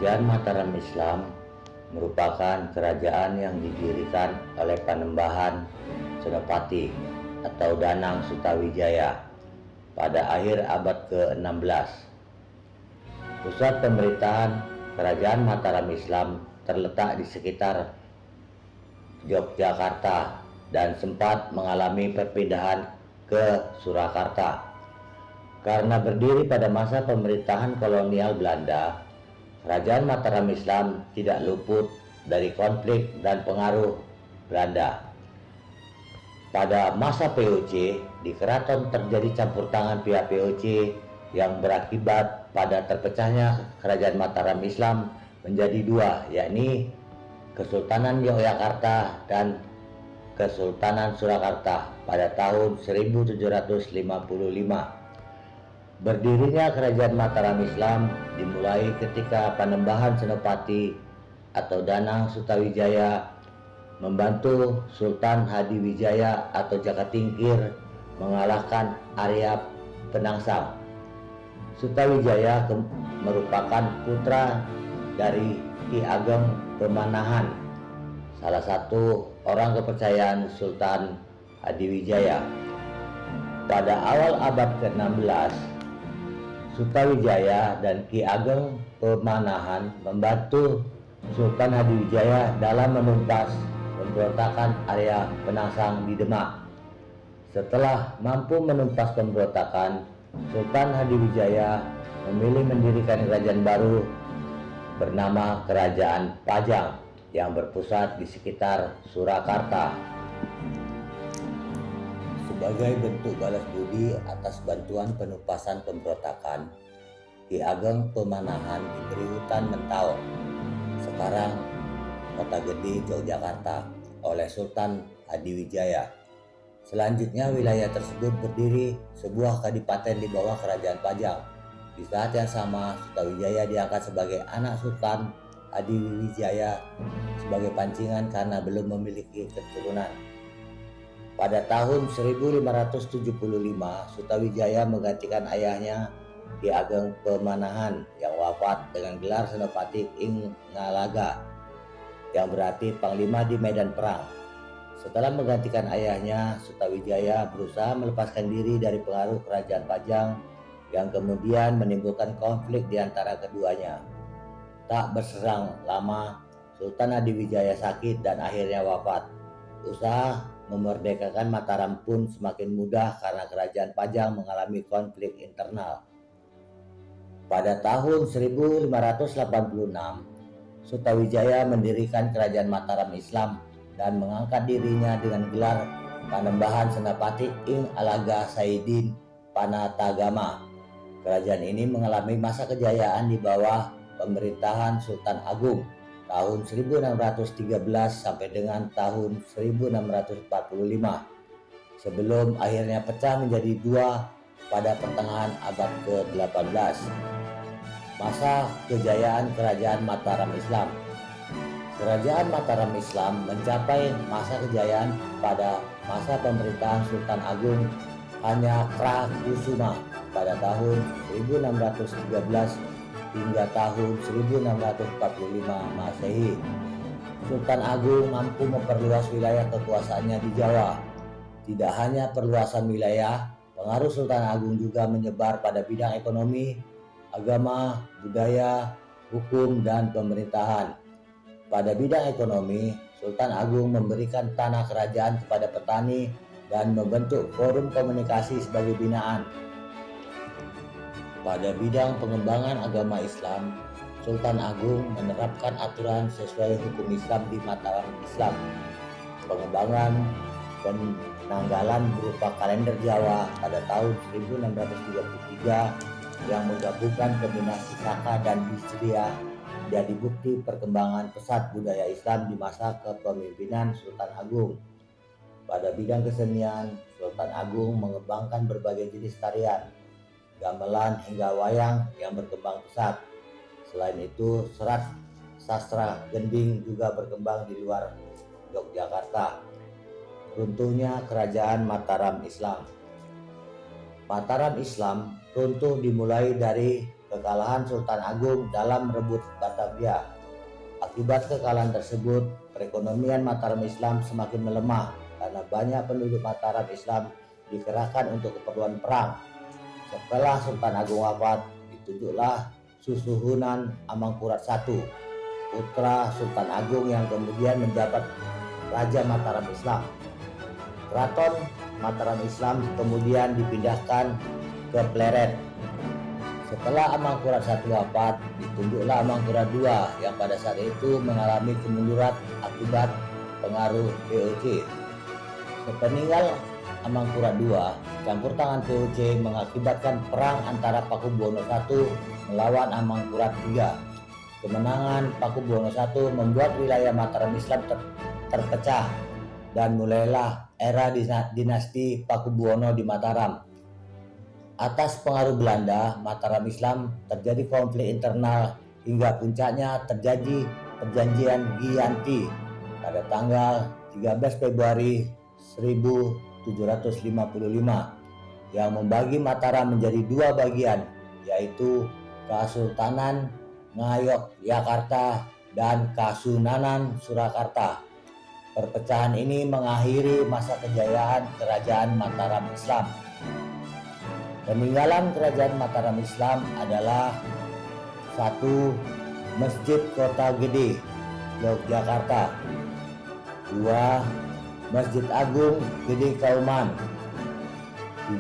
Kerajaan Mataram Islam merupakan kerajaan yang didirikan oleh Panembahan Senopati atau Danang Sutawijaya pada akhir abad ke-16. Pusat pemerintahan Kerajaan Mataram Islam terletak di sekitar Yogyakarta dan sempat mengalami perpindahan ke Surakarta. Karena berdiri pada masa pemerintahan kolonial Belanda, Kerajaan Mataram Islam tidak luput dari konflik dan pengaruh Belanda. Pada masa POC, di keraton terjadi campur tangan pihak POC yang berakibat pada terpecahnya Kerajaan Mataram Islam menjadi dua, yakni Kesultanan Yogyakarta dan Kesultanan Surakarta pada tahun 1755. Berdirinya Kerajaan Mataram Islam dimulai ketika Panembahan Senopati atau Danang Sutawijaya membantu Sultan Hadiwijaya atau Jakatingkir mengalahkan Arya Penangsang. Sutawijaya merupakan putra dari Ki Ageng Pemanahan, salah satu orang kepercayaan Sultan Hadiwijaya. Pada awal abad ke-16, Sutawijaya dan Ki Ageng Pemanahan membantu Sultan Hadiwijaya dalam menumpas pemberontakan Arya Penangsang di Demak. Setelah mampu menumpas pemberontakan, Sultan Hadiwijaya memilih mendirikan kerajaan baru bernama Kerajaan Pajang yang berpusat di sekitar Surakarta. Sebagai bentuk balas budi atas bantuan penumpasan pemberontakan, Ki Ageng Pemanahan diberi hutan Mentau, sekarang Kota Gede, Yogyakarta, oleh Sultan Hadiwijaya. Selanjutnya wilayah tersebut berdiri sebuah kadipaten di bawah Kerajaan Pajang. Di saat yang sama, Sutawijaya diangkat sebagai anak Sultan Hadiwijaya sebagai pancingan karena belum memiliki keturunan. Pada tahun 1575, Sutawijaya menggantikan ayahnya Ki Ageng Pemanahan yang wafat dengan gelar Senopati Ing Ngalaga, yang berarti Panglima di medan perang. Setelah menggantikan ayahnya, Sutawijaya berusaha melepaskan diri dari pengaruh Kerajaan Pajang yang kemudian menimbulkan konflik di antara keduanya. Tak berselang lama, Sultan Hadiwijaya sakit dan akhirnya wafat. Usaha memerdekakan Mataram pun semakin mudah karena Kerajaan Pajang mengalami konflik internal. Pada tahun 1586, Sutawijaya mendirikan Kerajaan Mataram Islam dan mengangkat dirinya dengan gelar Panembahan Senopati Ing Alaga Saidin Panatagama. Kerajaan ini mengalami masa kejayaan di bawah pemerintahan Sultan Agung tahun 1613 sampai dengan tahun 1645 sebelum akhirnya pecah menjadi dua pada pertengahan abad ke-18. Masa kejayaan Kerajaan Mataram Islam. Kerajaan Mataram Islam mencapai masa kejayaan pada masa pemerintahan Sultan Agung Hanyakarakusuma pada tahun 1613 hingga tahun 1645 Masehi. Sultan Agung mampu memperluas wilayah kekuasaannya di Jawa. Tidak hanya perluasan wilayah, pengaruh Sultan Agung juga menyebar pada bidang ekonomi, agama, budaya, hukum, dan pemerintahan. Pada bidang ekonomi, Sultan Agung memberikan tanah kerajaan kepada petani dan membentuk forum komunikasi sebagai binaan. Pada bidang pengembangan agama Islam, Sultan Agung menerapkan aturan sesuai hukum Islam di Mataram Islam. Pengembangan penanggalan berupa kalender Jawa pada tahun 1633 yang menggabungkan kombinasi Saka dan Hijriah jadi bukti perkembangan pesat budaya Islam di masa kepemimpinan Sultan Agung. Pada bidang kesenian, Sultan Agung mengembangkan berbagai jenis tarian, gamelan hingga wayang yang berkembang pesat. Selain itu, serat sastra gending juga berkembang di luar Yogyakarta. Runtuhnya Kerajaan Mataram Islam. Mataram Islam runtuh dimulai dari kekalahan Sultan Agung dalam merebut Batavia. Akibat kekalahan tersebut, perekonomian Mataram Islam semakin melemah karena banyak penduduk Mataram Islam dikerahkan untuk keperluan perang. Setelah Sultan Agung wafat, ditunjuklah Susuhunan Amangkurat I, putra Sultan Agung yang kemudian menjabat Raja Mataram Islam. Keraton Mataram Islam kemudian dipindahkan ke Pleret. Setelah Amangkurat I wafat, ditunjuklah Amangkurat II yang pada saat itu mengalami kemunduran akibat pengaruh VOC. Sepeninggal Amangkurat II, campur tangan VOC mengakibatkan perang antara Pakubuwono I melawan Amangkurat III. Kemenangan Pakubuwono I membuat wilayah Mataram Islam terpecah dan mulailah era dinasti Pakubuwono di Mataram. Atas pengaruh Belanda, Mataram Islam terjadi konflik internal hingga puncaknya terjadi Perjanjian Giyanti pada tanggal 13 Februari 1755 yang membagi Mataram menjadi dua bagian, yaitu Kasultanan Ngayogyakarta dan Kasunanan Surakarta. Perpecahan ini mengakhiri masa kejayaan Kerajaan Mataram Islam. Peninggalan Kerajaan Mataram Islam adalah 1. Masjid Kota Gede, Yogyakarta. 2. Masjid Agung Gede Kauman.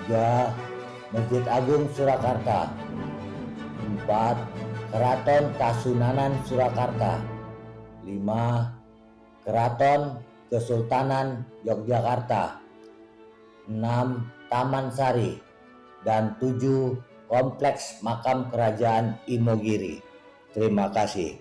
3. Masjid Agung Surakarta. 4. Keraton Kasunanan Surakarta. 5. Keraton Kesultanan Yogyakarta. 6. Taman Sari. Dan 7. Kompleks Makam Kerajaan Imogiri. Terima kasih.